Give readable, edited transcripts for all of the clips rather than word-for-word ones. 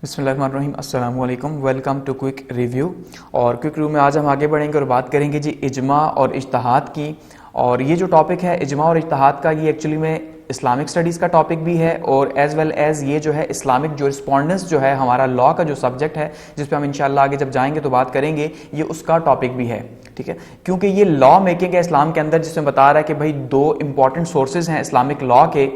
بسم اللہ الرحمن الرحیم، السلام علیکم، ویلکم ٹو کوئک ریویو۔ اور کوئک ریویو میں آج ہم آگے بڑھیں گے اور بات کریں گے جی اجماع اور اجتہاد کی۔ اور یہ جو ٹاپک ہے اجماع اور اجتہاد کا، یہ ایکچولی میں اسلامک سٹڈیز کا ٹاپک بھی ہے، اور ایز ویل ایز یہ جو ہے اسلامک جورسپونڈنس جو ہے ہمارا لا کا جو سبجیکٹ ہے، جس پہ ہم انشاءاللہ آگے جب جائیں گے تو بات کریں گے، یہ اس کا ٹاپک بھی ہے، ٹھیک ہے۔ کیونکہ یہ لا میکنگ ہے اسلام کے اندر، جس میں بتا رہا ہے کہ بھائی دو امپورٹنٹ سورسز ہیں اسلامک لا کے،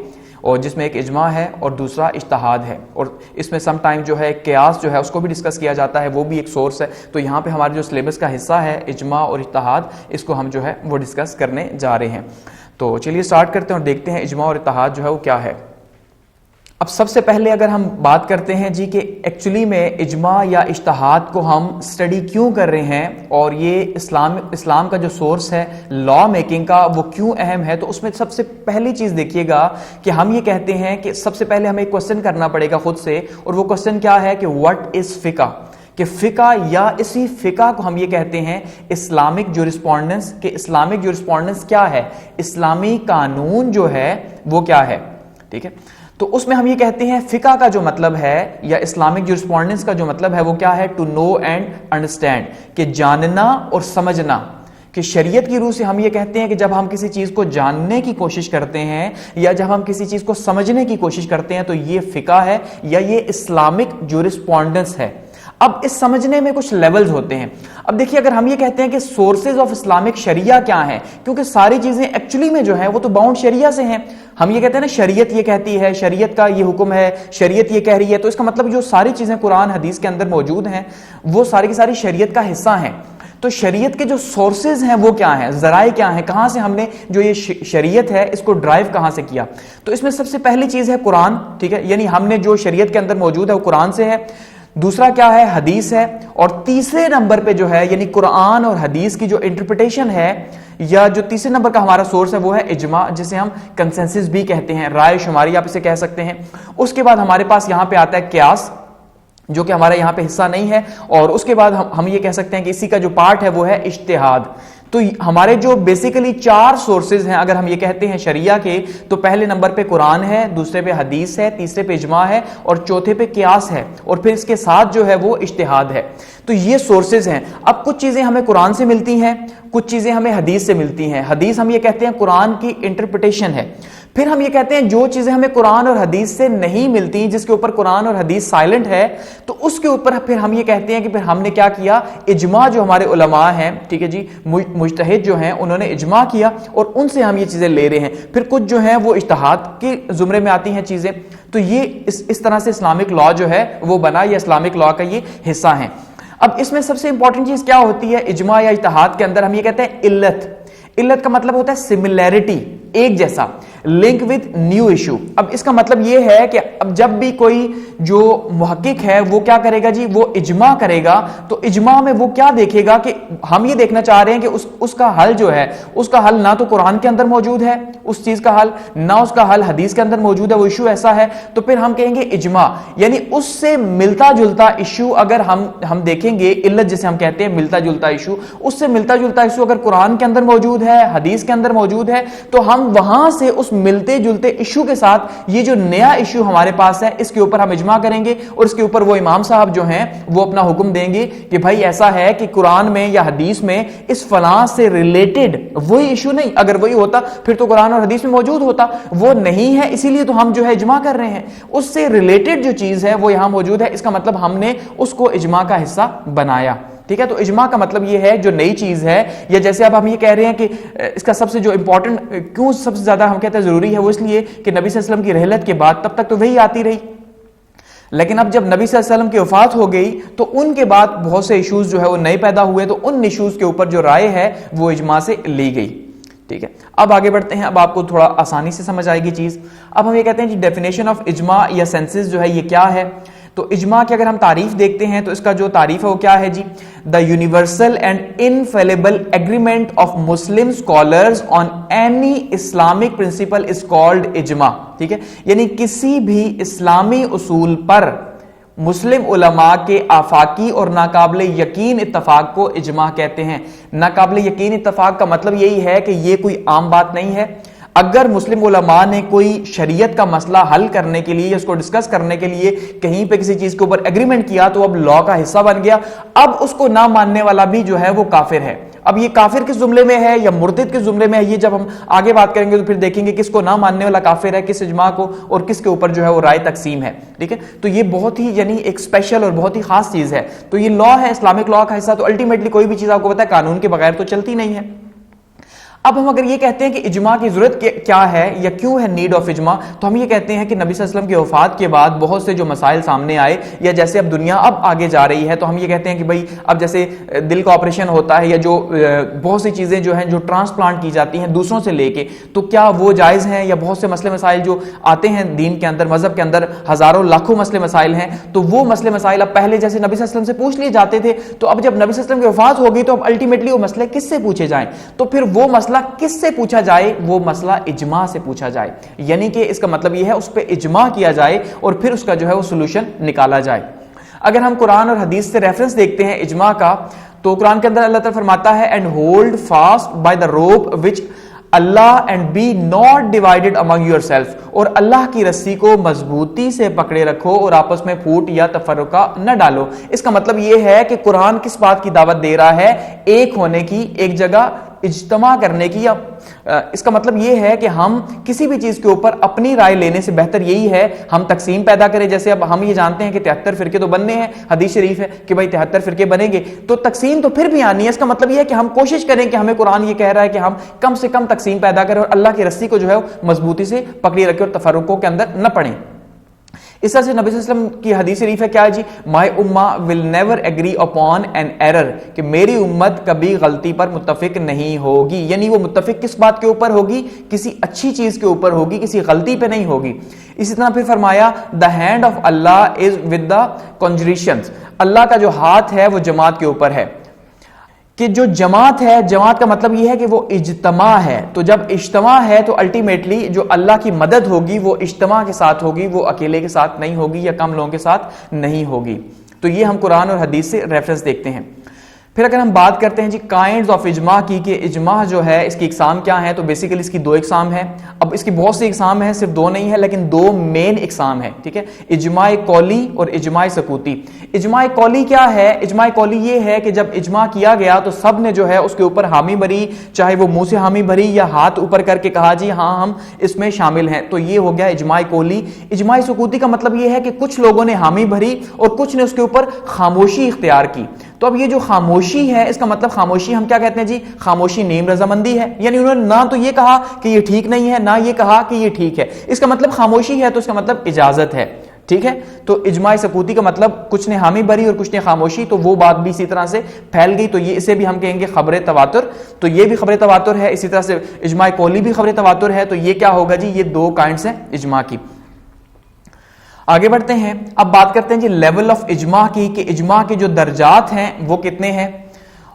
اور جس میں ایک اجماع ہے اور دوسرا اجتہاد ہے، اور اس میں سم ٹائم جو ہے قیاس جو ہے اس کو بھی ڈسکس کیا جاتا ہے، وہ بھی ایک سورس ہے۔ تو یہاں پہ ہمارے جو سلیبس کا حصہ ہے اجماع اور اجتہاد، اس کو ہم جو ہے وہ ڈسکس کرنے جا رہے ہیں۔ تو چلیے سٹارٹ کرتے ہیں اور دیکھتے ہیں اجماع اور اجتہاد جو ہے وہ کیا ہے۔ اب سب سے پہلے اگر ہم بات کرتے ہیں جی کہ ایکچولی میں اجماع یا اجتہاد کو ہم سٹڈی کیوں کر رہے ہیں، اور یہ اسلام کا جو سورس ہے لا میکنگ کا وہ کیوں اہم ہے، تو اس میں سب سے پہلی چیز دیکھیے گا کہ ہم یہ کہتے ہیں کہ سب سے پہلے ہمیں ایک کوسچن کرنا پڑے گا خود سے، اور وہ کوسچن کیا ہے کہ واٹ از فقہ، کہ فقہ یا اسی فقہ کو ہم یہ کہتے ہیں اسلامک جورسپونڈنس، کہ اسلامک جورسپونڈنس کیا ہے، اسلامی قانون جو ہے وہ کیا ہے، ٹھیک ہے۔ تو اس میں ہم یہ کہتے ہیں فقہ کا جو مطلب ہے یا اسلامک جورسپونڈنس کا جو مطلب ہے وہ کیا ہے، ٹو نو اینڈ انڈرسٹینڈ، کہ جاننا اور سمجھنا۔ کہ شریعت کی روح سے ہم یہ کہتے ہیں کہ جب ہم کسی چیز کو جاننے کی کوشش کرتے ہیں یا جب ہم کسی چیز کو سمجھنے کی کوشش کرتے ہیں تو یہ فقہ ہے یا یہ اسلامک جورسپونڈنس ہے۔ اب اس سمجھنے میں کچھ لیولز ہوتے ہیں۔ اب دیکھیے اگر ہم یہ کہتے ہیں کہ سورسز آف اسلامک شریعہ کیا ہیں، کیونکہ ساری چیزیں ایکچولی میں جو ہیں وہ تو باؤنڈ شریعہ سے ہیں۔ ہم یہ کہتے ہیں نا شریعت یہ کہتی ہے، شریعت کا یہ حکم ہے، شریعت یہ کہہ رہی ہے، تو اس کا مطلب جو ساری چیزیں قرآن حدیث کے اندر موجود ہیں وہ ساری کی ساری شریعت کا حصہ ہیں۔ تو شریعت کے جو سورسز ہیں وہ کیا ہیں، ذرائع کیا ہیں، کہاں سے ہم نے جو یہ شریعت ہے اس کو ڈرائیو کہاں سے کیا، تو اس میں سب سے پہلی چیز ہے قرآن، ٹھیک ہے، یعنی ہم نے جو شریعت کے اندر موجود ہے وہ قرآن سے ہے۔ دوسرا کیا ہے، حدیث ہے، اور تیسرے نمبر پہ جو ہے یعنی قرآن اور حدیث کی جو انٹرپریٹیشن ہے یا جو تیسرے نمبر کا ہمارا سورس ہے وہ ہے اجماع، جسے ہم کنسنسس بھی کہتے ہیں، رائے شماری آپ اسے کہہ سکتے ہیں۔ اس کے بعد ہمارے پاس یہاں پہ آتا ہے قیاس، جو کہ ہمارا یہاں پہ حصہ نہیں ہے، اور اس کے بعد ہم یہ کہہ سکتے ہیں کہ اسی کا جو پارٹ ہے وہ ہے اجتہاد۔ تو ہمارے جو بیسیکلی چار سورسز ہیں اگر ہم یہ کہتے ہیں شریعہ کے، تو پہلے نمبر پہ قرآن ہے، دوسرے پہ حدیث ہے، تیسرے پہ اجماع ہے، اور چوتھے پہ قیاس ہے، اور پھر اس کے ساتھ جو ہے وہ اجتہاد ہے۔ تو یہ سورسز ہیں۔ اب کچھ چیزیں ہمیں قرآن سے ملتی ہیں، کچھ چیزیں ہمیں حدیث سے ملتی ہیں۔ حدیث ہم یہ کہتے ہیں قرآن کی انٹرپریٹیشن ہے۔ پھر ہم یہ کہتے ہیں جو چیزیں ہمیں قرآن اور حدیث سے نہیں ملتی، جس کے اوپر قرآن اور حدیث سائلنٹ ہے، تو اس کے اوپر پھر ہم یہ کہتے ہیں کہ پھر ہم نے کیا کیا، اجماع جو ہمارے علماء ہیں، ٹھیک ہے جی، مجتہد جو ہیں انہوں نے اجماع کیا اور ان سے ہم یہ چیزیں لے رہے ہیں۔ پھر کچھ جو ہیں وہ اجتہاد کے زمرے میں آتی ہیں چیزیں۔ تو یہ اس طرح سے اسلامک لا جو ہے وہ بنا، یا اسلامک لا کا یہ حصہ ہے۔ اب اس میں سب سے امپورٹنٹ چیز کیا ہوتی ہے اجماع یا اجتہاد کے اندر، ہم یہ کہتے ہیں علت۔ علت کا مطلب ہوتا ہے سملیرٹی، ایک جیسا، لنک وتھ نیو ایشو۔ اب اس کا مطلب یہ ہے کہ اب جب بھی کوئی جو محقق ہے وہ کیا کرے گا جی، وہ اجماع کرے گا، تو اجماع میں وہ کیا دیکھے گا کہ ہم یہ دیکھنا چاہ رہے ہیں کہ اس کا حل جو ہے، اس کا حل نہ تو قرآن کے اندر موجود ہے اس چیز کا حل، نہ اس کا حل حدیث کے اندر موجود ہے، وہ ایشو ایسا ہے، تو پھر ہم کہیں گے اجماع، یعنی اس سے ملتا جلتا ایشو اگر ہم دیکھیں گے، علت جسے ہم کہتے ہیں ملتا جلتا ایشو، اس سے ملتا جلتا ایشو اگر قرآن کے اندر موجود ہے، حدیث کے اندر موجود ہے، تو ہم وہاں سے اس ملتے جلتے ایشو کے ساتھ یہ جو نیا ایشو ہمارے پاس ہے اس کے اوپر ہم اجماع کریں گے، اور اس کے اوپر وہ امام صاحب جو ہیں وہ اپنا حکم دیں گے کہ بھائی ایسا ہے کہ قرآن میں یا حدیث میں اس فلاں سے ریلیٹڈ وہی ایشو نہیں، اگر وہی ہوتا پھر تو قرآن اور حدیث میں موجود ہوتا، وہ نہیں ہے، اسی لیے تو ہم جو ہے اجماع کر رہے ہیں، اس سے ریلیٹڈ جو چیز ہے وہ یہاں موجود ہے، اس کا مطلب ہم نے اس کو اجماع کا حصہ بنایا، ٹھیک ہے۔ تو اجماع کا مطلب یہ ہے جو نئی چیز ہے، یا جیسے اب ہم یہ کہہ رہے ہیں کہ اس کا سب سے جو امپورٹنٹ کیوں سب سے زیادہ ہم کہتے ہیں ضروری ہے، وہ اس لیے کہ نبی صلی اللہ علیہ وسلم کی رحلت کے بعد تب تک تو وہی آتی رہی، لیکن اب جب نبی صلی اللہ علیہ وسلم کی وفات ہو گئی تو ان کے بعد بہت سے ایشوز جو ہے وہ نئے پیدا ہوئے، تو ان ایشوز کے اوپر جو رائے ہے وہ اجماع سے لی گئی، ٹھیک ہے۔ اب آگے بڑھتے ہیں، اب آپ کو تھوڑا آسانی سے سمجھ آئے گی چیز۔ اب ہم یہ کہتے ہیں جی ڈیفینیشن آف اجماع یا سینسز جو ہے یہ کیا ہے، تو اجماع کی اگر ہم تعریف دیکھتے ہیں تو اس کا جو تعریف ہے وہ کیا ہے جی، the universal and infallible agreement of Muslim scholars on any Islamic principle is called اجماع، ٹھیک ہے، یعنی کسی بھی اسلامی اصول پر مسلم علماء کے آفاقی اور ناقابل یقین اتفاق کو اجماع کہتے ہیں۔ ناقابل یقین اتفاق کا مطلب یہی ہے کہ یہ کوئی عام بات نہیں ہے۔ اگر مسلم علماء نے کوئی شریعت کا مسئلہ حل کرنے کے لیے، اس کو ڈسکس کرنے کے لیے کہیں پہ کسی چیز کے اوپر ایگریمنٹ کیا تو اب لا کا حصہ بن گیا. اب اس کو نہ ماننے والا بھی جو ہے وہ کافر ہے. اب یہ کافر کس زمرے میں ہے یا مرتد کس زمرے میں ہے، یہ جب ہم آگے بات کریں گے تو پھر دیکھیں گے کس کو نہ ماننے والا کافر ہے، کس اجماع کو، اور کس کے اوپر جو ہے وہ رائے تقسیم ہے. ٹھیک ہے، تو یہ بہت ہی یعنی ایک اسپیشل اور بہت ہی خاص چیز ہے. تو یہ لا ہے، اسلامک لا کا حصہ. تو الٹیمیٹلی کوئی بھی چیز آپ کو پتا ہے قانون کے بغیر تو چلتی نہیں ہے. اب ہم اگر یہ کہتے ہیں کہ اجماع کی ضرورت کیا ہے یا کیوں ہے نیڈ آف اجماع، تو ہم یہ کہتے ہیں کہ نبی صلی اللہ علیہ وسلم کی وفات کے بعد بہت سے جو مسائل سامنے آئے، یا جیسے اب دنیا اب آگے جا رہی ہے تو ہم یہ کہتے ہیں کہ بھئی اب جیسے دل کا آپریشن ہوتا ہے یا جو بہت سی چیزیں جو ہیں جو ٹرانسپلانٹ کی جاتی ہیں دوسروں سے لے کے، تو کیا وہ جائز ہیں؟ یا بہت سے مسئلے مسائل جو آتے ہیں دین کے اندر، مذہب کے اندر ہزاروں لاکھوں مسئلے مسائل ہیں، تو وہ مسئلے مسائل اب پہلے جیسے نبی صلی اللہ علیہ وسلم سے پوچھ لیے جاتے تھے، تو اب جب نبی صلی اللہ علیہ وسلم کی وفات ہوگی تو اب الٹیمیٹلی وہ مسئلے کس سے پوچھے جائیں؟ تو پھر وہ مسئلہ کس سے پوچھا جائے؟ وہ مسئلہ اجماع سے پوچھا جائے. یعنی کہ اس کا مطلب یہ ہے اس پہ اجماع کیا جائے اور پھر اس کا جو ہے وہ سولوشن نکالا جائے. اگر ہم قرآن اور حدیث سے ریفرنس دیکھتے ہیں اجماع کا، تو قرآن کے اندر اللہ تعالیٰ فرماتا ہے and hold fast by the rope وچ اللہ and be not divided among yourself, اور اللہ کی رسی کو مضبوطی سے پکڑے رکھو اور آپس میں پھوٹ یا تفرقہ نہ ڈالو. اس کا مطلب یہ ہے کہ قرآن کس بات کی دعوت دے رہا ہے؟ ایک ہونے کی، ایک جگہ اجتماع کرنے کی. یا اس کا مطلب یہ ہے کہ ہم کسی بھی چیز کے اوپر اپنی رائے لینے سے بہتر یہی ہے ہم تقسیم پیدا کریں. جیسے اب ہم یہ جانتے ہیں کہ 73 فرقے تو بننے ہیں، حدیث شریف ہے کہ بھائی 73 فرقے بنیں گے، تو تقسیم تو پھر بھی آنی ہے. اس کا مطلب یہ ہے کہ ہم کوشش کریں کہ ہمیں قرآن یہ کہہ رہا ہے کہ ہم کم سے کم تقسیم پیدا کریں اور اللہ کی رسی کو جو ہے مضبوطی سے پکڑی رکھیں اور تفرقوں کے اندر نہ پڑیں. اس طرح سے نبی صلی اللہ علیہ وسلم کی حدیث شریف ہے کیا جی؟ My ummah will never agree upon an error, کہ میری امت کبھی غلطی پر متفق نہیں ہوگی. یعنی وہ متفق کس بات کے اوپر ہوگی؟ کسی اچھی چیز کے اوپر ہوگی، کسی غلطی پہ نہیں ہوگی. اسی طرح پھر فرمایا دا ہینڈ آف اللہ از ود دا کنجریشنز، اللہ کا جو ہاتھ ہے وہ جماعت کے اوپر ہے. کہ جو جماعت ہے، جماعت کا مطلب یہ ہے کہ وہ اجتماع ہے. تو جب اجتماع ہے تو الٹیمیٹلی جو اللہ کی مدد ہوگی وہ اجتماع کے ساتھ ہوگی، وہ اکیلے کے ساتھ نہیں ہوگی یا کم لوگوں کے ساتھ نہیں ہوگی. تو یہ ہم قرآن اور حدیث سے ریفرنس دیکھتے ہیں. پھر اگر ہم بات کرتے ہیں جی کائنڈز آف اجماع کی، کہ اجماع جو ہے اس کی اقسام کیا ہیں، تو بیسیکلی اس کی دو اقسام ہیں. اب اس کی بہت سی اقسام ہیں، صرف دو نہیں ہے، لیکن دو مین اقسام ہیں. ٹھیک ہے، اجماع قولی اور اجماع سکوتی. اجماع قولی کیا ہے؟ اجماع قولی یہ ہے کہ جب اجماع کیا گیا تو سب نے جو ہے اس کے اوپر حامی بھری، چاہے وہ منہ سے حامی بھری یا ہاتھ اوپر کر کے کہا جی ہاں ہم اس میں شامل ہیں، تو یہ ہو گیا اجماع قولی. اجماع سکوتی کا مطلب یہ ہے کہ کچھ لوگوں نے حامی بھری اور کچھ نے اس کے اوپر خاموشی اختیار کی. تو اب یہ جو خاموشی ہے، اس کا مطلب خاموشی ہم کیا کہتے ہیں جی؟ خاموشی نیم رضامندی ہے. یعنی انہوں نے نہ تو یہ کہا کہ یہ ٹھیک نہیں ہے، نہ یہ کہا کہ یہ ٹھیک ہے. اس کا مطلب خاموشی ہے تو اس کا مطلب اجازت ہے. ٹھیک ہے، تو اجماع سکوتی کا مطلب کچھ نے حامی بھری اور کچھ نے خاموشی، تو وہ بات بھی اسی طرح سے پھیل گئی. تو یہ اسے بھی ہم کہیں گے خبر تواتر. تو یہ بھی خبر تواتر ہے. اسی طرح سے اجماع قولی بھی خبر تواتر ہے. تو یہ کیا ہوگا جی؟ یہ دو کائنڈز ہیں اجماع کی. آگے بڑھتے ہیں، اب بات کرتے ہیں جی لیول آف اجماع کی، کہ اجماع کے جو درجات ہیں وہ کتنے ہیں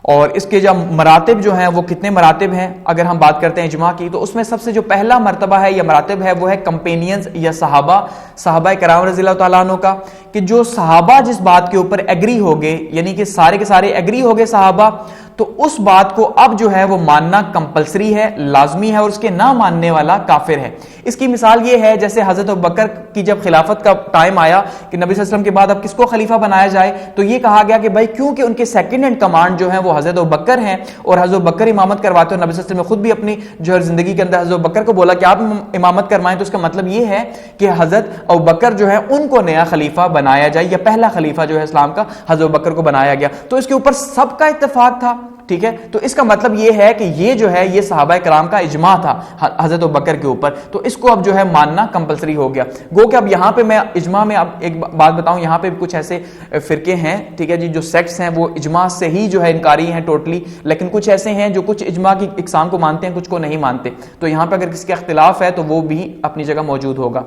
اور اس کے جو مراتب جو ہیں وہ کتنے مراتب ہیں. اگر ہم بات کرتے ہیں اجماع کی تو اس میں سب سے جو پہلا مرتبہ ہے یا مراتب ہے وہ ہے کمپینینز یا صحابہ کرام رضی اللہ تعالیٰ عنہ کا. کہ جو صحابہ جس بات کے اوپر ایگری ہو گئے، یعنی کہ سارے کے سارے ایگری ہو گئے صحابہ، تو اس بات کو اب جو ہے وہ ماننا کمپلسری ہے، لازمی ہے، اور اس کے نہ ماننے والا کافر ہے. اس کی مثال یہ ہے جیسے حضرت ابوبکر کی جب خلافت کا ٹائم آیا کہ نبی صلی اللہ علیہ وسلم کے بعد اب کس کو خلیفہ بنایا جائے، تو یہ کہا گیا کہ بھائی کیونکہ ان کے سیکنڈ اینڈ کمانڈ جو ہیں وہ حضرت ابوبکر ہیں اور حضرت ابوبکر امامت کرواتے ہیں. نبی صلی اللہ علیہ وسلم نے خود بھی اپنی جو ہے زندگی کے اندر حضرت ابوبکر کو بولا کہ آپ امامت کروائیں. تو اس کا مطلب یہ ہے کہ حضرت ابوبکر جو ہے ان کو نیا خلیفہ بنایا جائے، یا پہلا خلیفہ جو ہے اسلام کا حضرت ابوبکر کو بنایا گیا. تو اس کے اوپر سب کا اتفاق تھا. ٹھیک ہے، تو اس کا مطلب یہ ہے کہ یہ جو ہے یہ صحابہ کرام کا اجماع تھا حضرت ابوبکر کے اوپر. تو اس کو اب جو ہے ماننا کمپلسری ہو گیا. گو کہ اب یہاں پہ میں اجماع میں اب ایک بات بتاؤں، یہاں پہ کچھ ایسے فرقے ہیں، ٹھیک ہے جی، جو سیکٹس ہیں وہ اجماع سے ہی جو ہے انکاری ہیں ٹوٹلی، لیکن کچھ ایسے ہیں جو کچھ اجماع کی اقسام کو مانتے ہیں، کچھ کو نہیں مانتے. تو یہاں پہ اگر کسی کا اختلاف ہے تو وہ بھی اپنی جگہ موجود ہوگا.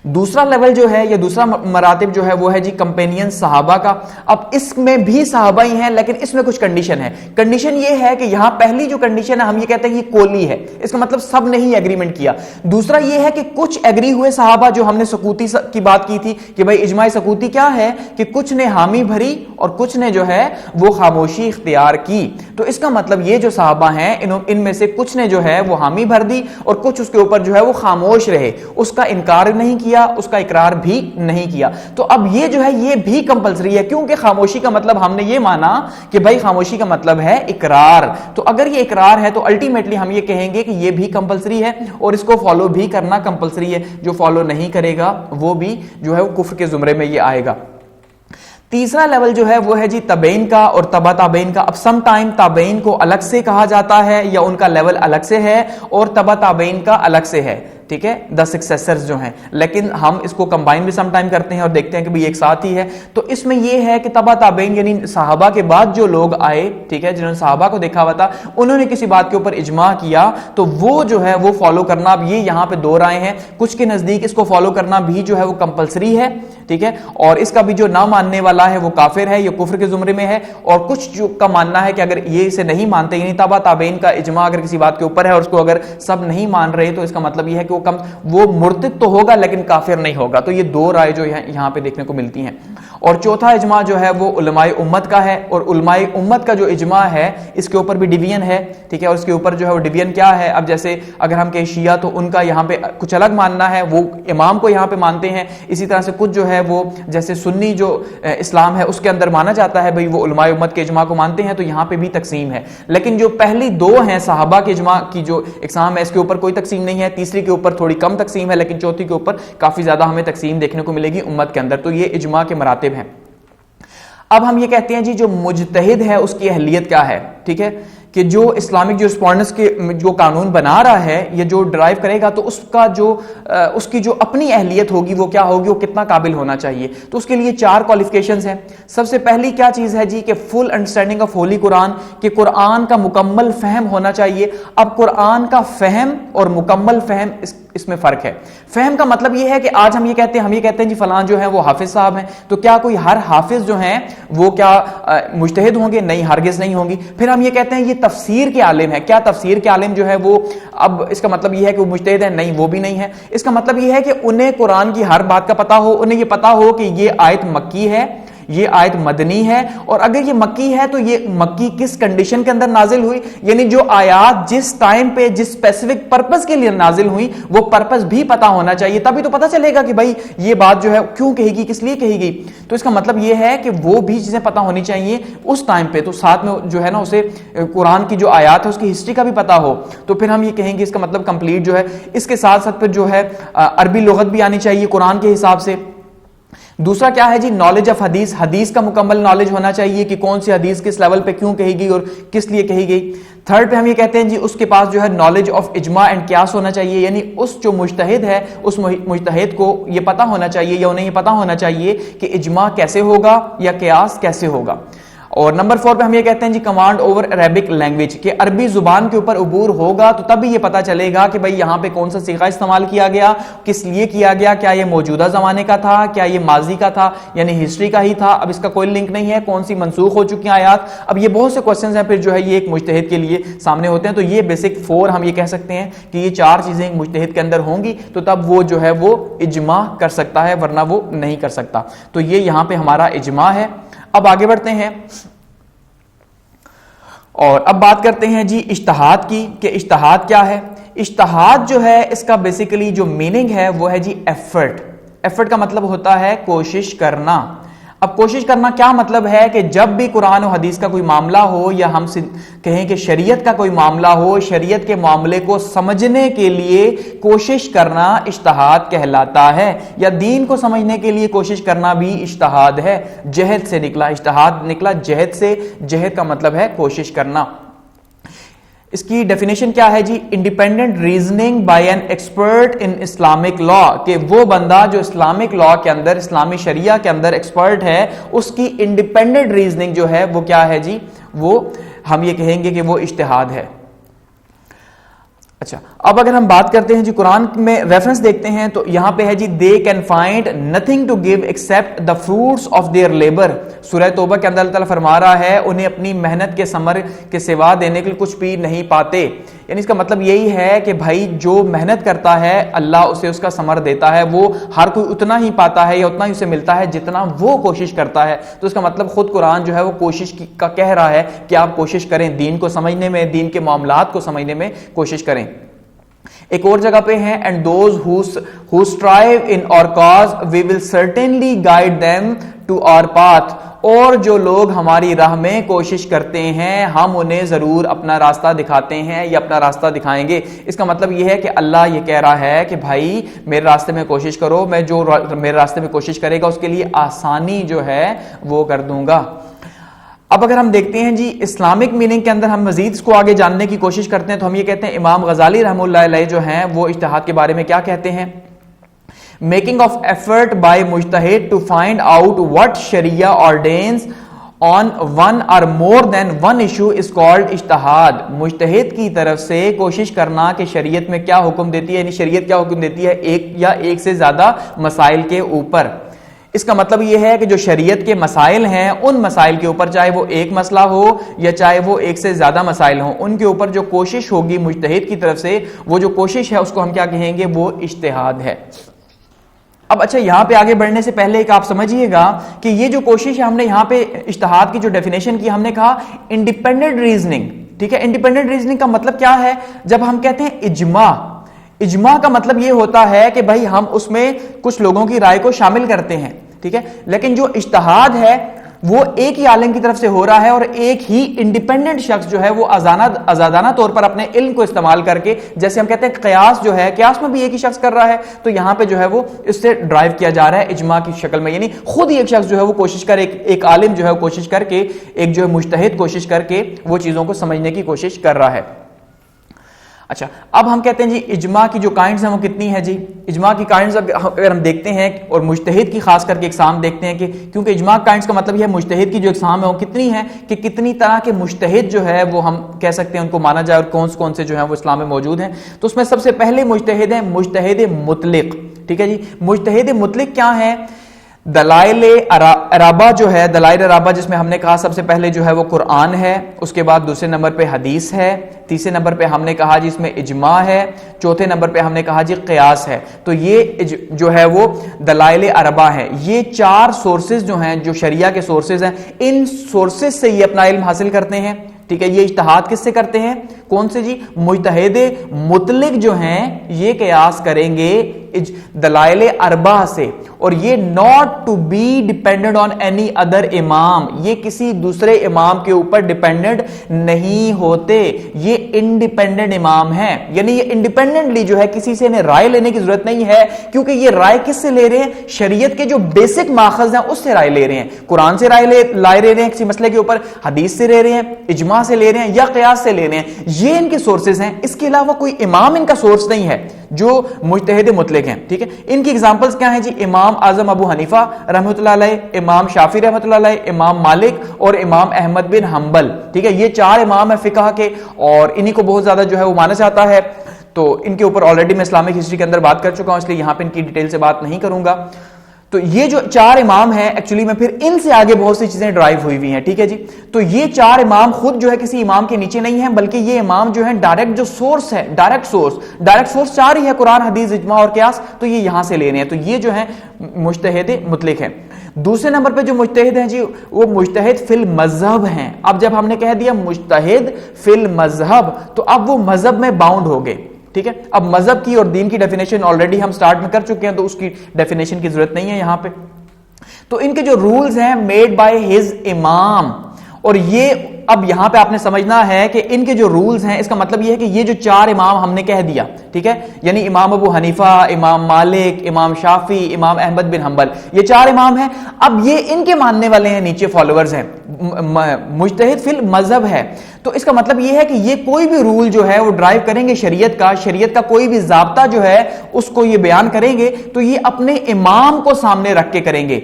دوسرا لیول جو ہے یا دوسرا مراتب جو ہے وہ ہے جی کمپینین صحابہ کا. اب اس میں بھی صحابہ ہی ہیں لیکن اس میں کچھ کنڈیشن ہے. کنڈیشن یہ ہے کہ یہاں پہلی جو کنڈیشن ہے ہم یہ کہتے ہیں یہ کولی ہے, اس کا مطلب سب نے ہی ایگریمنٹ کیا. دوسرا یہ ہے کہ کچھ ایگری ہوئے صحابہ, جو ہم نے سکوتی کی بات کی تھی کہ بھائی اجماع سکوتی کیا ہے کہ کچھ نے حامی بھری اور کچھ نے جو ہے وہ خاموشی اختیار کی. تو اس کا مطلب یہ جو صحابہ ہیں ان میں سے کچھ نے جو ہے وہ حامی بھر دی اور کچھ اس کے اوپر جو ہے وہ خاموش رہے, اس کا انکار نہیں کیا, اس کا اقرار بھی نہیں کیا. تو اب یہ جو ہے یہ بھی کمپلسری ہے, کیونکہ خاموشی کا مطلب ہم نے یہ مانا کہ بھائی خاموشی کا مطلب ہے اقرار. تو اگر یہ اقرار ہے تو الٹیمیٹلی ہم یہ کہیں گے کہ یہ بھی کمپلسری ہے اور اس کو فالو بھی کرنا کمپلسری ہے. جو فالو نہیں کرے گا وہ بھی جو ہے وہ کفر کے زمرے میں یہ آئے گا. تیسرا لیول جو ہے وہ ہے جی تابعین کا اور تبع تابعین کا. اب سم ٹائم تابعین کو الگ سے کہا جاتا ہے یا ان کا لیول الگ سے ہے اور تبع تابعین کا الگ سے ہے, ٹھیک ہے, دا سکسیسرز جو ہیں, لیکن ہم اس کو کمبائن بھی سم ٹائم کرتے ہیں اور دیکھتے ہیں کہ بھی ایک ساتھ ہی ہے. تو اس میں یہ ہے کہ تبع تابعین یعنی صحابہ کے بعد جو لوگ آئے, ٹھیک ہے, جنہوں نے صحابہ کو دیکھا ہوا تھا, انہوں نے کسی بات کے اوپر اجماع کیا تو وہ جو ہے وہ فالو کرنا. اب یہ یہاں پہ دو رائے ہیں, کچھ کے نزدیک اس کو فالو کرنا بھی جو ہے وہ کمپلسری ہے, ٹھیک ہے, اور اس کا بھی جو نہ ماننے والا ہے وہ کافر ہے, یہ کفر کے زمرے میں ہے. اور کچھ جو کا ماننا ہے کہ اگر یہ اسے نہیں مانتے, یعنی تبع تابعین کا اجماع اگر کسی بات کے اوپر ہے اور اس کو اگر سب نہیں مان رہے تو اس کا مطلب یہ ہے کہ وہ مرتد تو ہوگا لیکن کافر نہیں ہوگا. تو یہ دو رائے جو یہاں پہ دیکھنے کو ملتی ہیں. اور چوتھا اجماع جو ہے وہ علماء امت کا ہے, اور علماء امت کا جو اجماع ہے اس کے اوپر بھی ڈیویژن ہے, ٹھیک ہے, اور اس کے اوپر جو ہے وہ ڈیویژن کیا ہے. اب جیسے اگر ہم کہیں شیعہ تو ان کا یہاں پہ کچھ الگ ماننا ہے, وہ امام کو یہاں پہ مانتے ہیں. اسی طرح سے کچھ جو ہے وہ جیسے سنی جو اسلام ہے اس کے اندر مانا جاتا ہے بھئی وہ علماء امت کے اجماع کو مانتے ہیں, تو یہاں پہ بھی تقسیم ہے. لیکن جو پہلی دو ہیں صحابہ کے اجماع کی جو اقسام ہے اس کے اوپر کوئی تقسیم نہیں ہے. تیسری کے اوپر تھوڑی کم تقسیم ہے, لیکن چوتھی کے اوپر کافی زیادہ ہمیں تقسیم دیکھنے کو ملے گی امت کے اندر. تو یہ اجماع کے مراتب ہیں. اب ہم یہ کہتے ہیں جی جو مجتہد ہے اس کی اہلیت کیا ہے, ٹھیک ہے, کہ جو اسلامک جورسپروڈنس کے جو قانون بنا رہا ہے یا جو ڈرائیو کرے گا تو اس کی جو اپنی اہلیت ہوگی وہ کیا ہوگی, وہ کتنا قابل ہونا چاہیے. تو اس کے لیے 4 کوالیفیکیشنز ہیں. سب سے پہلی کیا چیز ہے جی کہ فل انڈرسٹینڈنگ آف ہولی قرآن, کہ قرآن کا مکمل فہم ہونا چاہیے. اب قرآن کا فہم اور مکمل فہم اس میں فرق ہے. فہم کا مطلب یہ ہے کہ آج ہم یہ کہتے ہیں جی فلان جو ہے وہ حافظ صاحب ہیں, تو کیا کوئی ہر حافظ جو ہیں وہ کیا مجتہد ہوں گے؟ نہیں, ہرگز نہیں ہوں گی. پھر ہم یہ کہتے ہیں یہ تفسیر کے عالم ہے, کیا تفسیر کے عالم جو ہے وہ, اب اس کا مطلب یہ ہے کہ وہ مجتہد ہے؟ نہیں, وہ بھی نہیں ہے. اس کا مطلب یہ ہے کہ انہیں قرآن کی ہر بات کا پتہ ہو, انہیں یہ پتہ ہو کہ یہ آیت مکی ہے, یہ آیت مدنی ہے, اور اگر یہ مکی ہے تو یہ مکی کس کنڈیشن کے اندر نازل ہوئی, یعنی جو آیات جس ٹائم پہ جس اسپیسیفک پرپس کے لیے نازل ہوئی وہ پرپس بھی پتا ہونا چاہیے. تبھی تو پتا چلے گا کہ بھائی یہ بات جو ہے کیوں کہی گئی, کس لیے کہی گئی. تو اس کا مطلب یہ ہے کہ وہ بھی چیزیں پتا ہونی چاہیے اس ٹائم پہ. تو ساتھ میں جو ہے نا اسے قرآن کی جو آیات ہے اس کی ہسٹری کا بھی پتا ہو, تو پھر ہم یہ کہیں گے اس کا مطلب کمپلیٹ جو ہے. اس کے ساتھ ساتھ پھر جو ہے عربی لغت بھی آنی چاہیے قرآن کے حساب سے. دوسرا کیا ہے جی نالج آف حدیث, حدیث کا مکمل نالج ہونا چاہیے کہ کون سی حدیث کس لیول پہ کیوں کہی گئی اور کس لیے کہی گئی. تھرڈ پہ ہم یہ کہتے ہیں جی اس کے پاس جو ہے نالج آف اجماع اینڈ قیاس ہونا چاہیے, یعنی اس جو مجتہد ہے اس مجتہد کو یہ پتا ہونا چاہیے یا انہیں یہ پتا ہونا چاہیے کہ اجماع کیسے ہوگا یا قیاس کیسے ہوگا. اور نمبر 4 پہ ہم یہ کہتے ہیں جی کمانڈ اوور عربک لینگویج, کہ عربی زبان کے اوپر عبور ہوگا تو تب بھی یہ پتا چلے گا کہ بھئی یہاں پہ کون سا صیغہ استعمال کیا گیا, کس لیے کیا گیا, کیا یہ موجودہ زمانے کا تھا, کیا یہ ماضی کا تھا, یعنی ہسٹری کا ہی تھا, اب اس کا کوئی لنک نہیں ہے, کون سی منسوخ ہو چکی آیات. اب یہ بہت سے کوسچنز ہیں پھر جو ہے یہ ایک مجتہد کے لیے سامنے ہوتے ہیں. تو یہ بیسک 4 ہم یہ کہہ سکتے ہیں کہ یہ 4 چیزیں ایک مجتہد کے اندر ہوں گی تو تب وہ جو ہے وہ اجماع کر سکتا ہے, ورنہ وہ نہیں کر سکتا. تو یہ یہاں پہ ہمارا اجماع ہے. اب آگے بڑھتے ہیں اور اب بات کرتے ہیں جی اجتہاد کی, کہ اجتہاد کیا ہے. اجتہاد جو ہے اس کا بیسیکلی جو میننگ ہے وہ ہے جی ایفرٹ. ایفرٹ کا مطلب ہوتا ہے کوشش کرنا. اب کوشش کرنا کیا مطلب ہے کہ جب بھی قرآن و حدیث کا کوئی معاملہ ہو یا ہم کہیں کہ شریعت کا کوئی معاملہ ہو, شریعت کے معاملے کو سمجھنے کے لیے کوشش کرنا اجتہاد کہلاتا ہے, یا دین کو سمجھنے کے لیے کوشش کرنا بھی اجتہاد ہے. جہد سے نکلا, اجتہاد نکلا جہد سے, جہد کا مطلب ہے کوشش کرنا. اس کی ڈیفینیشن کیا ہے جی independent reasoning by an expert in Islamic law, کہ وہ بندہ جو اسلامک لا کے اندر, اسلامی شریعہ کے اندر ایکسپرٹ ہے, اس کی انڈیپینڈنٹ ریزننگ جو ہے وہ کیا ہے جی, وہ ہم یہ کہیں گے کہ وہ اجتہاد ہے. اچھا، اب اگر ہم بات کرتے ہیں جی قرآن میں ریفرنس دیکھتے ہیں تو یہاں پہ ہے جی they can find nothing to give except the fruits of their labour. سورہ توبہ کے اندر اللہ تعالیٰ فرما رہا ہے انہیں اپنی محنت کے ثمر کے سوا دینے کے لیے کچھ بھی نہیں پاتے. یعنی اس کا مطلب یہی ہے کہ بھائی جو محنت کرتا ہے اللہ اسے اس کا ثمر دیتا ہے. وہ ہر کوئی اتنا ہی پاتا ہے یا اتنا ہی اسے ملتا ہے جتنا وہ کوشش کرتا ہے. تو اس کا مطلب خود قرآن جو ہے وہ کوشش کا کہہ رہا ہے کہ آپ کوشش کریں دین کو سمجھنے میں, دین کے معاملات کو سمجھنے میں کوشش کریں. ایک اور جگہ پہ ہیں and those who strive in our cause we will certainly guide them to our path. اور جو لوگ ہماری راہ میں کوشش کرتے ہیں ہم انہیں ضرور اپنا راستہ دکھاتے ہیں یا اپنا راستہ دکھائیں گے. اس کا مطلب یہ ہے کہ اللہ یہ کہہ رہا ہے کہ بھائی میرے راستے میں کوشش کرو, میں جو میرے راستے میں کوشش کرے گا اس کے لیے آسانی جو ہے وہ کر دوں گا. اب اگر ہم دیکھتے ہیں جی اسلامک میننگ کے اندر ہم مزید اس کو آگے جاننے کی کوشش کرتے ہیں تو ہم یہ کہتے ہیں امام غزالی رحمہ اللہ علیہ جو ہیں وہ اجتہاد کے بارے میں کیا کہتے ہیں. Making of effort by mujtahid to find out what sharia ordains on one or more than one issue is called اجتہاد. مجتہد کی طرف سے کوشش کرنا کہ شریعت میں کیا حکم دیتی ہے, یعنی شریعت کیا حکم دیتی ہے ایک یا ایک سے زیادہ مسائل کے اوپر. اس کا مطلب یہ ہے کہ جو شریعت کے مسائل ہیں ان مسائل کے اوپر چاہے وہ ایک مسئلہ ہو یا چاہے وہ ایک سے زیادہ مسائل ہوں ان کے اوپر جو کوشش ہوگی مجتہد کی طرف سے وہ جو کوشش ہے اس کو ہم کیا کہیں گے, وہ اجتہاد ہے. اب اچھا یہاں پہ آگے بڑھنے سے پہلے ایک آپ سمجھیے گا کہ یہ جو کوشش ہے ہم نے یہاں پہ اجتہاد کی جو ڈیفینیشن کی ہم نے کہا انڈیپینڈنٹ ریزننگ. ٹھیک ہے, انڈیپینڈنٹ ریزننگ کا مطلب کیا ہے؟ جب ہم کہتے ہیں اجماع کا مطلب یہ ہوتا ہے کہ بھائی ہم اس میں کچھ لوگوں کی رائے کو شامل کرتے ہیں. ٹھیک ہے, لیکن جو اجتہاد ہے وہ ایک ہی عالم کی طرف سے ہو رہا ہے اور ایک ہی انڈیپینڈنٹ شخص جو ہے وہ آزادانہ طور پر اپنے علم کو استعمال کر کے, جیسے ہم کہتے ہیں قیاس جو ہے, قیاس میں بھی ایک ہی شخص کر رہا ہے تو یہاں پہ جو ہے وہ اس سے ڈرائیو کیا جا رہا ہے اجماع کی شکل میں. یعنی خود ہی ایک شخص جو ہے وہ کوشش کر ایک عالم جو ہے وہ کوشش کر کے, ایک جو ہے مجتہد کوشش کر کے وہ چیزوں کو سمجھنے کی کوشش کر رہا ہے. اچھا, اب ہم کہتے ہیں جی اجماع کی جو کائنڈز ہیں وہ کتنی ہیں جی. اجماع کی کائنڈز اگر ہم دیکھتے ہیں اور مجتہد کی خاص کر کے اقسام دیکھتے ہیں کہ کیونکہ اجماع کائنڈز کا مطلب یہ ہے مجتہد کی جو اقسام ہے وہ کتنی ہیں کہ کتنی طرح کے مجتہد جو ہے وہ ہم کہہ سکتے ہیں ان کو مانا جائے اور کون سے جو ہیں وہ اسلام میں موجود ہیں. تو اس میں سب سے پہلے مجتہد ہیں مجتہد مطلق. ٹھیک ہے جی, مجتہد مطلق کیا ہے؟ دلائل ارابہ جو ہے, دلائل ارابہ جس میں ہم نے کہا سب سے پہلے جو ہے وہ قرآن ہے, اس کے بعد دوسرے نمبر پہ حدیث ہے, تیسرے نمبر پہ ہم نے کہا جی اس میں اجماع ہے, چوتھے نمبر پہ ہم نے کہا جی قیاس ہے. تو یہ جو ہے وہ دلائل اربعہ ہیں. یہ چار سورسز جو ہیں جو شریعہ کے سورسز ہیں ان سورسز سے یہ اپنا علم حاصل کرتے ہیں. ٹھیک ہے, یہ اجتہاد کس سے کرتے ہیں؟ کون سے جی؟ مجتہد مطلق جو ہیں یہ قیاس کریں گے دلائل اربعہ سے, اور یہ not to be dependent on any other imam, یہ کسی دوسرے امام کے اوپر ڈیپینڈنٹ نہیں ہوتے, یہ انڈیپینڈنٹ امام ہیں. یعنی یہ انڈیپینڈنٹلی جو ہے کسی سے انہیں رائے لینے کی ضرورت نہیں ہے, کیونکہ یہ رائے کس سے لے رہے ہیں؟ شریعت کے جو بیسک ماخذ ہیں اس سے رائے لے رہے ہیں. قرآن سے رائے لے رہے ہیں کسی مسئلے کے اوپر, حدیث سے لے رہے ہیں, اجماع سے لے رہے ہیں یا قیاس سے لے رہے ہیں. یہ ان کے سورسز ہیں, اس کے علاوہ کوئی امام ان کا سورس نہیں ہے جو مجتہد مطلق ہیں. ٹھیک ہے, ان کی ایگزامپلز کیا ہیں جی؟ امام اعظم ابو حنیفہ رحمۃ اللہ علیہ, امام شافعی رحمۃ اللہ علیہ, امام مالک اور امام احمد بن حنبل. ٹھیک ہے, یہ چار امام ہیں فقہ کے اور انہی کو بہت زیادہ جو ہے وہ مانا جاتا ہے. تو ان کے اوپر آلریڈی میں اسلامک ہسٹری کے اندر بات کر چکا ہوں, اس لیے یہاں پہ ان کی ڈیٹیل سے بات نہیں کروں گا. تو یہ جو چار امام ہیں ایکچولی میں پھر ان سے آگے بہت سی چیزیں ڈرائیو ہوئی ہوئی ہیں. ٹھیک ہے جی, تو یہ چار امام خود جو ہے کسی امام کے نیچے نہیں ہیں, بلکہ یہ امام جو ہیں ڈائریکٹ جو سورس ہے, ڈائریکٹ سورس چار ہی ہے, قرآن, حدیث, اجماع اور قیاس. تو یہ یہاں سے لے رہے ہیں. تو یہ جو ہے مجتہد مطلق ہے. دوسرے نمبر پہ جو مجتہد ہیں جی وہ مجتہد فی المذہب ہیں. اب جب ہم نے کہہ دیا مجتہد فی المذہب تو اب وہ مذہب میں باؤنڈ ہو گئے. ٹھیک ہے, اب مذہب کی اور دین کی ڈیفینیشن آلریڈی ہم سٹارٹ میں کر چکے ہیں تو اس کی ڈیفینیشن کی ضرورت نہیں ہے یہاں پہ. تو ان کے جو رولز ہیں میڈ بائی ہز امام, اور یہ اب یہاں پہ آپ نے سمجھنا ہے کہ ان کے جو رولز ہیں اس کا مطلب یہ ہے کہ یہ جو چار امام ہم نے کہہ دیا, ٹھیک ہے, یعنی امام ابو حنیفہ, امام مالک, امام شافعی, امام احمد بن حنبل, یہ چار امام ہیں. اب یہ ان کے ماننے والے ہیں, نیچے فالوورز ہیں, مجتہد فی المذہب ہے. تو اس کا مطلب یہ ہے کہ یہ کوئی بھی رول جو ہے وہ ڈرائیو کریں گے شریعت کا کوئی بھی ضابطہ جو ہے اس کو یہ بیان کریں گے تو یہ اپنے امام کو سامنے رکھ کے کریں گے,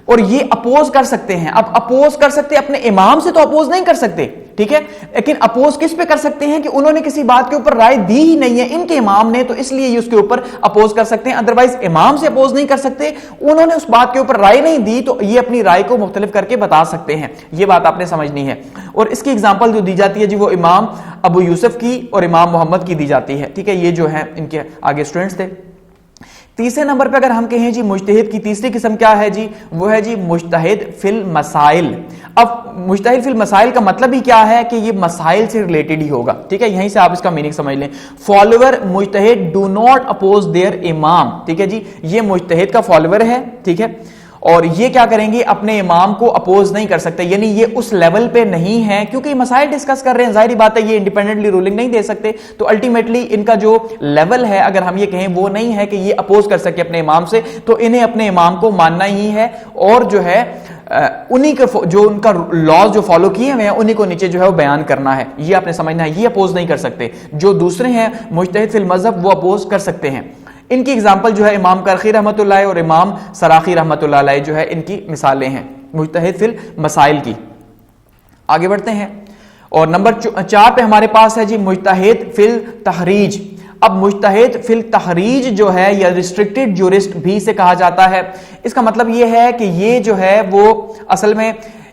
اور یہ اپوز کر سکتے ہیں. اب اپوز کر سکتے, اپنے امام سے تو اپوز نہیں کر سکتے. ٹھیک ہے, لیکن اپوز کس پہ کر سکتے ہیں کہ انہوں نے کسی بات کے اوپر رائے دی ہی نہیں ہے ان کے امام نے, تو اس لیے یہ اس کے اوپر اپوز کر سکتے ہیں, ادروائز امام سے اپوز نہیں کر سکتے, انہوں نے اس بات کے اوپر رائے نہیں دی تو یہ اپنی رائے کو مختلف کر کے بتا سکتے ہیں. یہ بات آپ نے سمجھنی ہے. اور اس کی اگزامپل جو دی جاتی ہے جی وہ امام ابو یوسف کی اور امام محمد کی دی جاتی ہے, ٹھیک ہے, یہ جو ہے ان کے آگے اسٹوڈنٹس تھے. تیسرے نمبر پہ اگر ہم کہیں جی مجتہد کی تیسری قسم کیا ہے جی, وہ ہے جی مجتہد فی المسائل. اب مجتہد فی المسائل کا مطلب ہی کیا ہے کہ یہ مسائل سے ریلیٹڈ ہی ہوگا, ٹھیک ہے, یہیں سے آپ اس کا میننگ سمجھ لیں. Follower mujtahid do not oppose their imam, ٹھیک ہے جی, یہ مجتہد کا فالوور ہے, ٹھیک ہے, اور یہ کیا کریں گے, اپنے امام کو اپوز نہیں کر سکتے, یعنی یہ اس لیول پہ نہیں ہے کیونکہ یہ مسائل ڈسکس کر رہے ہیں, ظاہری بات ہے یہ انڈیپینڈنٹلی رولنگ نہیں دے سکتے, تو الٹیمیٹلی ان کا جو لیول ہے اگر ہم یہ کہیں وہ نہیں ہے کہ یہ اپوز کر سکے اپنے امام سے, تو انہیں اپنے امام کو ماننا ہی ہے اور جو ہے انہی کے جو ان کا لاز جو فالو کیے ہوئے ہیں انہی کو نیچے جو ہے وہ بیان کرنا ہے, یہ آپ نے سمجھنا ہے, یہ اپوز نہیں کر سکتے. جو دوسرے ہیں مجتہد فی المذہب وہ اپوز کر سکتے ہیں. ان کی اگزامپل جو ہے امام کرخی رحمۃ اللہ اور امام سراخی رحمۃ اللہ علیہ جو ہے ان کی مثالیں ہیں مجتہد فی المسائل کی. آگے بڑھتے ہیں, اور نمبر 4 پہ ہمارے پاس ہے جی مجتہد فی التحریج. اب مجتہد فی التحریج جو ہے یا ریسٹرکٹڈ جورسٹ بھی اسے کہا جاتا ہے. اس کا مطلب یہ ہے کہ یہ جو ہے وہ اصل میں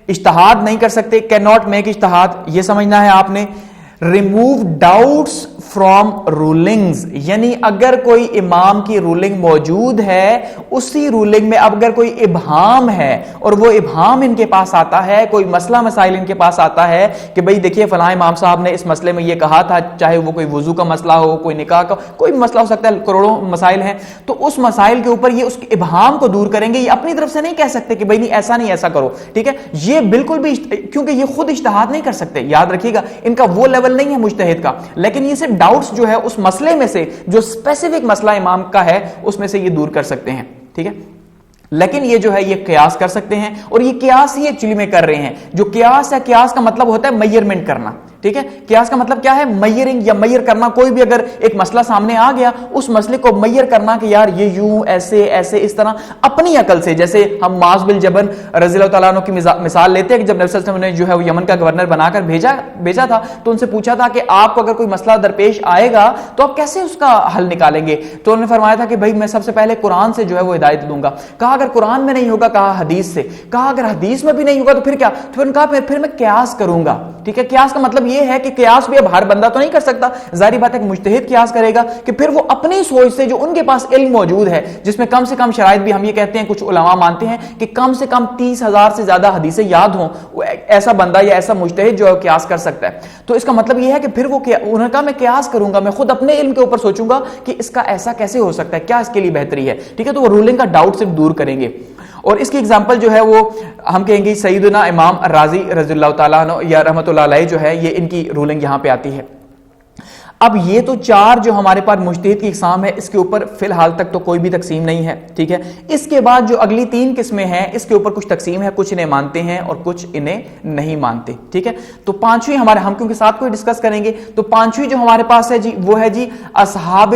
اجتہاد نہیں کر سکتے, کین ناٹ میک اجتہاد, یہ سمجھنا ہے آپ نے. ریموو ڈاؤٹس فرام رولنگز, یعنی اگر کوئی امام کی رولنگ موجود ہے اسی رولنگ میں اب اگر کوئی ابہام ہے اور وہ ابہام ان کے پاس آتا ہے, کوئی مسئلہ مسائل ان کے پاس آتا ہے کہ بھئی دیکھیے فلاں امام صاحب نے اس مسئلے میں یہ کہا تھا, چاہے وہ کوئی وضو کا مسئلہ ہو, کوئی نکاح کا کوئی بھی مسئلہ ہو سکتا ہے, کروڑوں مسائل ہیں, تو اس مسائل کے اوپر یہ اس کے ابہام کو دور کریں گے. یہ اپنی طرف سے نہیں کہہ سکتے کہ بھئی نہیں ایسا نہیں ایسا کرو, ٹھیک ہے, یہ بالکل بھی, کیونکہ یہ خود اجتہاد نہیں کر سکتے, یاد رکھیے گا ان کا وہ لیول نہیں ہے مجتہد کا, لیکن یہ صرف ڈاؤٹس جو ہے اس مسئلے میں سے جو اسپیسیفک مسئلہ امام کا ہے اس میں سے یہ دور کر سکتے ہیں, ٹھیک ہے. لیکن یہ جو ہے یہ قیاس کر سکتے ہیں, اور یہ قیاس ہی ایکچولی میں کر رہے ہیں. جو قیاس ہے, قیاس کا مطلب ہوتا ہے میئرمنٹ کرنا, ٹھیک ہے, قیاس کا مطلب کیا ہے, میئرنگ یا میئر کرنا. کوئی بھی اگر ایک مسئلہ سامنے آ گیا اس مسئلے کو میئر کرنا کہ یار یہ یوں ایسے ایسے اس طرح اپنی عقل سے, جیسے ہم معاذ بن جبل رضی اللہ تعالیٰ عنہ کی مثال لیتے ہیں کہ جب نبی صلی اللہ علیہ وسلم نے جو ہے وہ یمن کا گورنر بنا کر بھیجا تھا تو ان سے پوچھا تھا کہ آپ کو اگر کوئی مسئلہ درپیش آئے گا تو آپ کیسے اس کا حل نکالیں گے, تو انہوں نے فرمایا تھا کہ بھائی میں سب سے پہلے قرآن سے جو ہے وہ ہدایت دوں گا. کہا اگر قرآن میں نہیں ہوگا, کہا حدیث سے, کہا اگر حدیث میں بھی نہیں ہوگا تو پھر کیا, تو پھر کہا پھر میں قیاس کروں گا, ٹھیک ہے. قیاس کا مطلب یہ ہے کہ قیاس بھی اب ہر بندہ تو نہیں کر سکتا, ظاہری بات ہے کہ مجتہد قیاس کرے گا کہ پھر وہ اپنی سوچ سے جو ان کے پاس علم موجود ہے, جس میں کم سے کم شرائط بھی ہم یہ کہتے ہیں, کچھ علماء مانتے ہیں کہ کم سے کم 30,000 سے زیادہ حدیثیں یاد ہوں, ایسا بندہ یا ایسا مجتہد جو ہے قیاس کر سکتا ہے. تو اس کا مطلب یہ ہے کہ پھر وہ انہوں نے کہا میں قیاس کروں گا, میں خود اپنے علم کے اوپر سوچوں گا کہ اس کا ایسا کیسے ہو سکتا ہے, کیا اس کے لیے بہتری ہے, ٹھیک ہے. تو وہ رولنگ کا ڈاؤٹ صرف دور کریں گے. اور اس کی اگزامپل جو ہے وہ ہم کہیں گے سیدنا امام راضی رضی اللہ تعالیٰ عنہ یا رحمۃ اللہ علیہ جو ہے یہ ان کی رولنگ یہاں پہ آتی ہے. اب یہ تو 4 جو ہمارے پاس مجتہد کی اقسام ہے, اس کے اوپر فی الحال تک تو کوئی بھی تقسیم نہیں ہے, ٹھیک ہے. اس کے بعد جو اگلی 3 قسمیں ہیں اس کے اوپر کچھ تقسیم ہے, کچھ انہیں مانتے ہیں اور کچھ انہیں نہیں مانتے, ٹھیک ہے. تو 5ویں ہمارے, ہم کیونکہ 7 کو ڈسکس کریں گے, تو 5ویں جو ہمارے پاس ہے جی وہ ہے جی اصحاب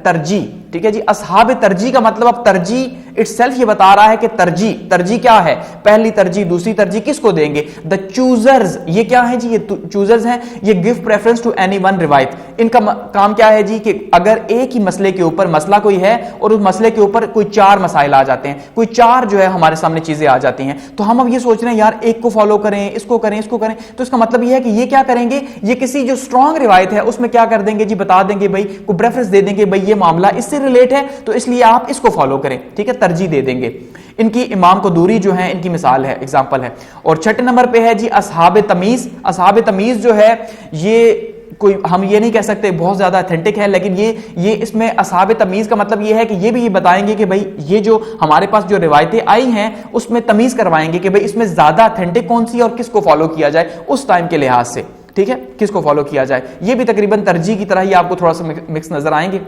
ترجیح, ٹھیک ہے جی. اصحاب ترجیح کا مطلب اب ترجیح اٹس سیلف یہ بتا رہا ہے کہ ترجیح کیا ہے, پہلی ترجیح دوسری ترجیح کس کو دیں گے. دا چوزرز, یہ کیا ہے جی, یہ چوزرز ہیں, یہ give preference to any one روایت. ان کا کام کیا ہے جی کہ اگر ایک ہی مسئلے کے اوپر مسئلہ کوئی ہے اور اس مسئلے کے اوپر کوئی 4 مسائل آ جاتے ہیں, کوئی 4 جو ہے ہمارے سامنے چیزیں آ جاتی ہیں, تو ہم اب یہ سوچ رہے ہیں یار ایک کو فالو کریں, اس کو کریں, اس کو کریں. تو اس کا مطلب یہ ہے کہ یہ کیا کریں گے, یہ کسی جو اسٹرانگ روایت ہے اس میں کیا کر دیں گے جی, بتا دیں گے بھائی کو پریفرنس دے دیں گے, بھائی یہ معاملہ اس سے ریلیٹ ہے تو اس لیے آپ اس کو فالو کریں, ٹھیک ہے, ترجیح دے دیں گے. ان کی امام کو دوری جو ہے ان کی مثال ہے, ایگزامپل ہے. اور 6 نمبر پہ ہے جی اصحاب تمیز. اصحاب تمیز جو ہے یہ کوئی ہم یہ نہیں کہہ سکتے بہت زیادہ اتھینٹک ہے, لیکن یہ اس میں اصحاب تمیز کا مطلب یہ ہے کہ یہ بھی یہ بتائیں گے کہ بھائی یہ جو ہمارے پاس جو روایتیں آئی ہیں اس میں تمیز کروائیں گے کہ بھائی اس میں زیادہ اتھینٹک کون سی اور کس کو فالو کیا جائے اس ٹائم کے لحاظ سے, ٹھیک ہے, کس کو فالو کیا جائے. یہ بھی تقریباً ترجیح کی طرح ہی آپ کو تھوڑا سا مکس نظر آئیں گے.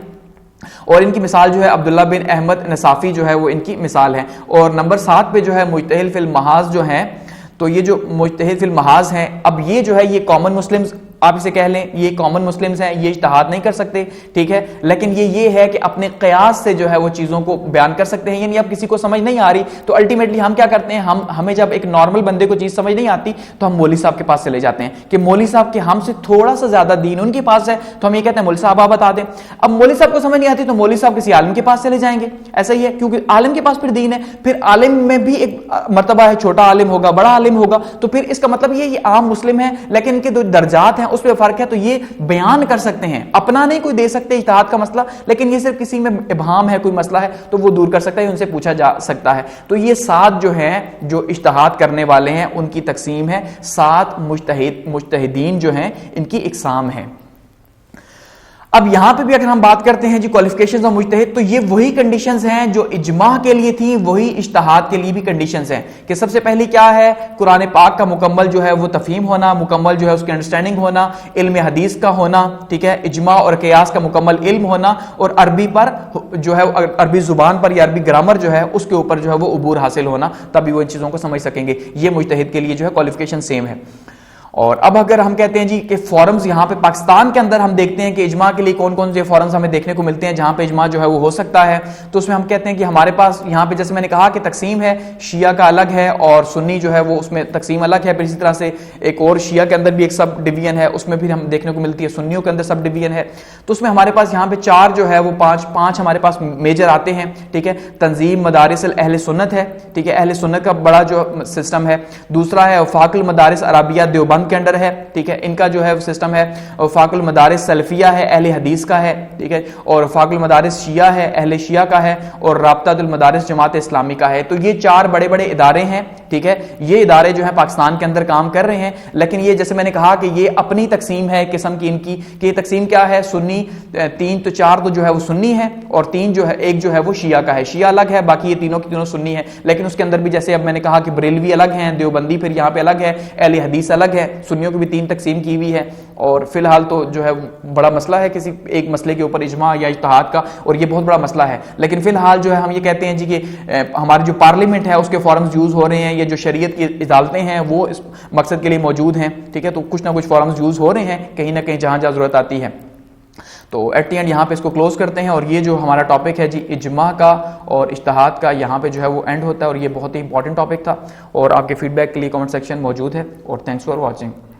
اور ان کی مثال جو ہے عبداللہ بن احمد نصافی جو ہے وہ ان کی مثال ہے. اور نمبر 7 پہ جو ہے مجتہد فی المحاذ جو ہیں, تو یہ جو مجتہد فی المحاذ ہیں, اب یہ جو ہے یہ کامن مسلمز آپ اسے کہہ لیں یہ کامن مسلمز ہیں، یہ اجتہاد نہیں کر سکتے، ٹھیک ہے، لیکن یہ ہے کہ اپنے قیاس سے جو ہے وہ چیزوں کو بیان کر سکتے ہیں. یعنی اب کسی کو سمجھ نہیں آ رہی تو الٹیمیٹلی ہم کیا کرتے ہیں، ہمیں جب ایک نارمل بندے کو چیز سمجھ نہیں آتی تو ہم مولوی صاحب کے پاس چلے جاتے ہیں کہ مولوی صاحب کے ہم سے تھوڑا سا زیادہ دین ان کے پاس ہے، تو ہم یہ کہتے ہیں مولوی صاحب آپ بتا دیں. اب مولوی صاحب کو سمجھ نہیں آتی تو مولوی صاحب کسی عالم کے پاس چلے جائیں گے. ایسا ہی ہے، کیونکہ عالم کے پاس پھر دین ہے، پھر عالم میں بھی ایک مرتبہ ہے، چھوٹا عالم ہوگا، بڑا عالم ہوگا، تو پھر اس کا مطلب یہ عام مسلم ہے لیکن ان کے جو درجات ہیں اس پہ فرق ہے. تو یہ بیان کر سکتے ہیں، اپنا نہیں کوئی دے سکتے اجتہاد کا مسئلہ، لیکن یہ صرف کسی میں ابہام ہے، کوئی مسئلہ ہے تو وہ دور کر سکتا ہے، ان سے پوچھا جا سکتا ہے. تو یہ 7 جو ہیں جو اجتہاد کرنے والے ہیں ان کی تقسیم ہے، 7 مجتہدین جو ہیں ان کی اقسام ہے. اب یہاں پہ بھی اگر ہم بات کرتے ہیں جی کوالیفیکیشنز آف مجتہد، تو یہ وہی کنڈیشنز ہیں جو اجماع کے لیے تھیں، وہی اجتہاد کے لیے بھی کنڈیشنز ہیں کہ سب سے پہلی کیا ہے، قرآن پاک کا مکمل جو ہے وہ تفہیم ہونا، مکمل جو ہے اس کی انڈرسٹینڈنگ ہونا، علم حدیث کا ہونا، ٹھیک ہے، اجماع اور قیاس کا مکمل علم ہونا، اور عربی پر جو ہے عربی زبان پر یا عربی گرامر جو ہے اس کے اوپر جو ہے وہ عبور حاصل ہونا، تبھی وہ ان چیزوں کو سمجھ سکیں گے. یہ مجتہد کے لیے جو ہے کوالیفیکیشن سیم ہے. اور اب اگر ہم کہتے ہیں جی کہ فورمز یہاں پہ پاکستان کے اندر ہم دیکھتے ہیں کہ اجماع کے لیے کون کون سے فورمز ہمیں دیکھنے کو ملتے ہیں جہاں پہ اجماع جو ہے وہ ہو سکتا ہے، تو اس میں ہم کہتے ہیں کہ ہمارے پاس یہاں پہ جیسے میں نے کہا کہ تقسیم ہے، شیعہ کا الگ ہے اور سنی جو ہے وہ اس میں تقسیم الگ ہے. پھر اسی طرح سے ایک اور شیعہ کے اندر بھی ایک سب ڈویژن ہے، اس میں بھی ہم دیکھنے کو ملتی ہے، سنیوں کے اندر سب ڈویژن ہے. تو اس میں ہمارے پاس یہاں پہ 4 جو ہے وہ 5 ہمارے پاس میجر آتے ہیں، ٹھیک ہے. تنظیم مدارس اہل سنت ہے، ٹھیک ہے، اہل سنت کا بڑا جو سسٹم ہے. دوسرا ہے وفاق المدارس عربیہ دیوبند کے انڈر ہے، ٹھیک ہے، ان کا جو ہے سسٹم ہے. وفاق المدارس سلفیہ ہے، اہل حدیث کا ہے، ٹھیک ہے، اور وفاق المدارس شیعہ ہے، اہل شیعہ کا ہے، اور رابطہ المدارس جماعت اسلامی کا ہے. تو یہ 4 بڑے بڑے ادارے ہیں، ٹھیک ہے. یہ ادارے جو ہیں پاکستان کے اندر کام کر رہے ہیں، لیکن یہ جیسے میں نے کہا کہ یہ اپنی تقسیم ہے قسم کی ان کی، کہ یہ تقسیم کیا ہے، سنی 3 تو 4 تو جو ہے وہ سنی ہے، اور 3 جو ہے ایک جو ہے وہ شیعہ کا ہے. شیعہ الگ ہے، باقی یہ تینوں کی تینوں سنی ہے، لیکن اس کے اندر بھی جیسے اب میں نے کہا کہ بریلوی الگ ہیں، دیوبندی پھر یہاں پہ الگ ہے، اہل حدیث الگ ہے، سنیوں کی بھی 3 تقسیم کی ہوئی ہے. اور فی الحال تو جو ہے بڑا مسئلہ ہے کسی ایک مسئلے کے اوپر اجماع یا اجتہاد کا، اور یہ بہت بڑا مسئلہ ہے. لیکن فی الحال جو ہے ہم یہ کہتے ہیں جی کہ ہماری جو پارلیمنٹ ہے اس کے فورمز یوز ہو رہے ہیں، یہ جو شریعت کی عدالتیں ہیں وہ اس مقصد کے لیے موجود ہیں، ٹھیک ہے. تو کچھ نہ کچھ فورمز یوز ہو رہے ہیں کہیں نہ کہیں جہاں جہاں ضرورت آتی ہے. تو ایٹ دی اینڈ یہاں پہ اس کو کلوز کرتے ہیں، اور یہ جو ہمارا ٹاپک ہے جی اجماع کا اور اجتہاد کا، یہاں پہ جو ہے وہ اینڈ ہوتا ہے. اور یہ بہت ہی امپورٹنٹ ٹاپک تھا، اور آپ کے فیڈ بیک کے لیے کمنٹ سیکشن موجود ہے. اور تھینکس فار واچنگ.